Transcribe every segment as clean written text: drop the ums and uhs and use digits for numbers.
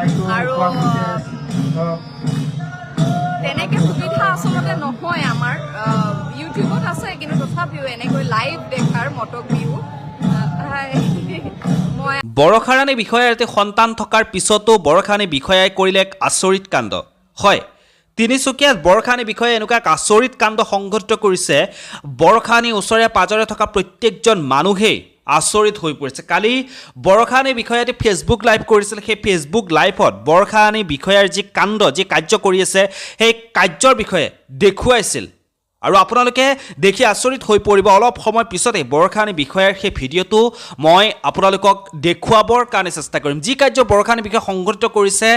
আৰু তেনেকৈ সুবিধা আচলতে নহয় আমাৰ ইউটিউবত আছে, কিন্তু তথাপিও এনেকৈ লাইভ দেখাৰ মটক বিহু মই বৰষা ৰাণী বিষয়াৰ এটি সন্তান থকাৰ পিছতো বৰষা ৰাণী বিষয়াই কৰিলে এক আচৰিত কাণ্ড। হয়, তিনিচুকীয়াত বৰষা ৰাণী বিষয়াই এনেকুৱা এক আচৰিত কাণ্ড সংঘটিত কৰিছে, বৰষা ৰাণীৰ ওচৰে পাজৰে থকা প্ৰত্যেকজন মানুহেই আচৰিত হৈ পৰিছে। কালি বৰষা ৰাণী বিষয়াই এটি ফেচবুক লাইভ কৰিছিল। সেই ফেচবুক লাইভত বৰষা ৰাণী বিষয়াৰ যি কাণ্ড, যি কাৰ্য কৰি আছে, সেই কাৰ্যৰ বিষয়ে দেখুৱাইছিল। আৰু আপোনালোকে দেখি আচৰিত হৈ পৰিব। অলপ সময় পিছতে বৰষা ৰাণী বিষয়াৰ সেই ভিডিঅ'টো মই আপোনালোকক দেখুৱাবৰ কাৰণে চেষ্টা কৰিম। যি কাৰ্য বৰষা ৰাণী বিষয়ে সংঘটিত কৰিছে,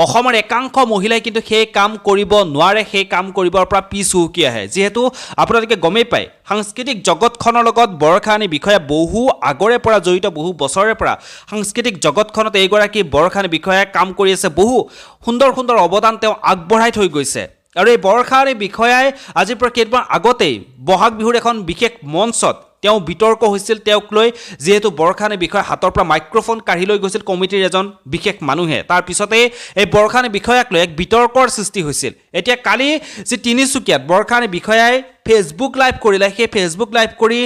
অসমৰ একাংশ মহিলাই কিন্তু সেই কাম কৰিব নোৱাৰে, সেই কাম কৰিবৰ পৰা পিছ হুহুকি আহে। যিহেতু আপোনালোকে গমেই পায়, সাংস্কৃতিক জগতখনৰ লগত বৰষা ৰাণী বিষয়া বহু আগৰে পৰা জড়িত, বহু বছৰে পৰা সাংস্কৃতিক জগতখনত এইগৰাকী বৰষা ৰাণী বিষয়াই কাম কৰি আছে। বহু সুন্দৰ সুন্দৰ অৱদান তেওঁ আগবঢ়াই থৈ গৈছে। আৰু এই বৰষা ৰাণী বিষয়াই আজিৰ পৰা কেইদিনমান আগতেই বহাগ বিহুৰ এখন বিশেষ মঞ্চত তেওঁ বিতৰ্ক হৈছিল। তেওঁক লৈ যিহেতু বৰষা ৰাণী বিষয়াৰ হাতৰ পৰা মাইক্ৰফোন কাঢ়ি লৈ গৈছিল কমিটিৰ এজন বিশেষ মানুহে, তাৰ পিছতেই এই বৰষা ৰাণী বিষয়াক লৈ এক বিতৰ্কৰ সৃষ্টি হৈছিল। এতিয়া কালি যি তিনিচুকীয়াত বৰষা ৰাণী বিষয়াই ফেচবুক লাইভ কৰিলে, সেই ফেচবুক লাইভ কৰি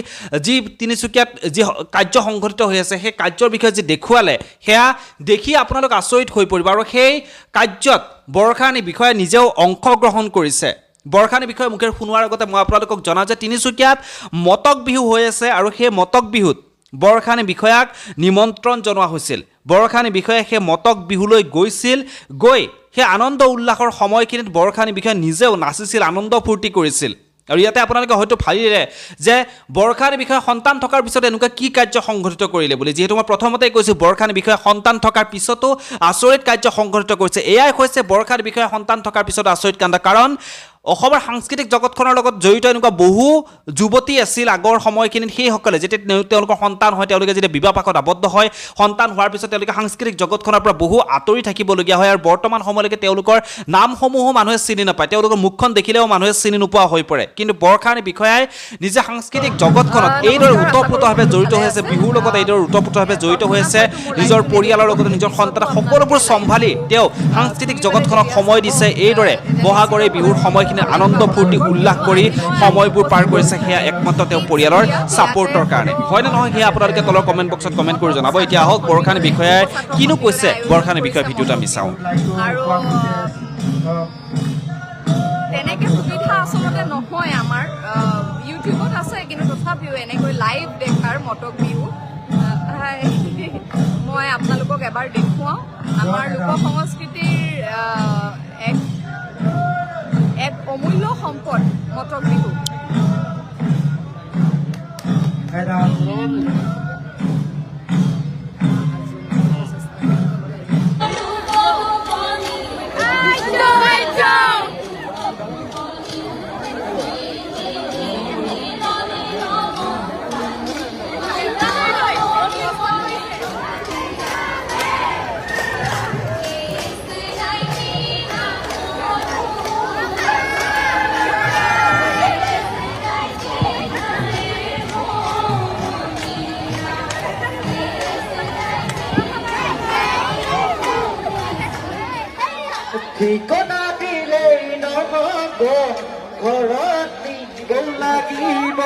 যি তিনিচুকীয়াত যি কাৰ্য সংঘটিত হৈ আছে, সেই কাৰ্যৰ বিষয়ে যি দেখুৱালে, সেয়া দেখি আপোনালোক আচৰিত হৈ পৰিব। আৰু সেই কাৰ্যত বৰষা ৰাণী বিষয়াই নিজেও অংশগ্ৰহণ কৰিছে। বৰষা ৰাণী বিষয়ে মুখেৰে শুনোৱাৰ আগতে মই আপোনালোকক জনাওঁ যে তিনিচুকীয়াত মটক বিহু হৈ আছে, আৰু সেই মটক বিহুত বৰষা ৰাণী বিষয়াক নিমন্ত্ৰণ জনোৱা হৈছিল। বৰষা ৰাণী বিষয়াই সেই মটক বিহুলৈ গৈছিল। গৈ সেই আনন্দ উল্লাসৰ সময়খিনিত বৰষা ৰাণী বিষয়াই নিজেও নাচিছিল, আনন্দ ফূৰ্তি কৰিছিল। আৰু ইয়াতে আপোনালোকে হয়তো ভাবিলে যে বৰষা ৰাণী বিষয়াৰ সন্তান থকাৰ পিছত এনেকুৱা কি কাৰ্য সংঘটিত কৰিলে বুলি। যিহেতু মই প্ৰথমতেই কৈছোঁ, বৰষা ৰাণী বিষয়াৰ সন্তান থকাৰ পিছতো আচৰিত কাৰ্য সংঘটিত কৰিছে। এয়াই হৈছে বৰষা ৰাণী বিষয়াৰ সন্তান থকাৰ পিছত আচৰিত কাণ্ড। কাৰণ অসমৰ সাংস্কৃতিক জগতখনৰ লগত জড়িত এনেকুৱা বহু যুৱতী আছিল আগৰ সময়খিনিত। সেইসকলে যেতিয়া তেওঁলোকৰ সন্তান হয়, তেওঁলোকে যেতিয়া বিবাহ পাশত আবদ্ধ হয়, সন্তান হোৱাৰ পিছত তেওঁলোকে সাংস্কৃতিক জগতখনৰ পৰা বহু আঁতৰি থাকিবলগীয়া হয়। আৰু বৰ্তমান সময়লৈকে তেওঁলোকৰ নামসমূহো মানুহে চিনি নাপায়, তেওঁলোকৰ মুখখন দেখিলেও মানুহে চিনি নোপোৱা হৈ পৰে। কিন্তু বৰষা ৰাণী বিষয়াই নিজে সাংস্কৃতিক জগতখনত এইদৰে ওতঃপ্ৰোতভাৱে জড়িত হৈ আছে, বিহুৰ লগত এইদৰে ওতঃপ্ৰোতভাৱে জড়িত হৈ আছে, নিজৰ পৰিয়ালৰ লগতে নিজৰ সন্তান সকলোবোৰ চম্ভালি তেওঁ সাংস্কৃতিক জগতখনক সময় দিছে। এইদৰে বহাগৰে বিহুৰ সময়খিনি আনন্দ ফূৰ্তি উল্লাস কৰি সময়বোৰ পাৰ কৰিছে। সেয়া একমাত্ৰ তেওঁ পৰিয়ালৰ ছাপোৰ্টৰ কাৰণে। হয়নে নহয়, সেয়া আপোনালোকে তলৰ কমেণ্ট বক্সত কমেণ্ট কৰি জনাব। এতিয়া আহক বৰষা ৰাণী বিষয়াই কিনো কৈছে, বৰষা ৰাণী বিষয়াৰ ভিডিঅ'টো আমি চাওঁ। আৰু তেনেকৈ সুবিধা আচলতে নহয় আমাৰ ইউটিউবত আছে, কিন্তু তথাপিও এনেকৈ লাইভ দেখাৰ মটক বিহু মই আপোনালোকক এবাৰ দেখুৱাওঁ। আমাৰ লোক সংস্কৃতিৰ এক অমূল্য সম্পদ মটক বিহু। ঠিকনা দিলেই নহ'ব, ঘৰত নিব লাগিব।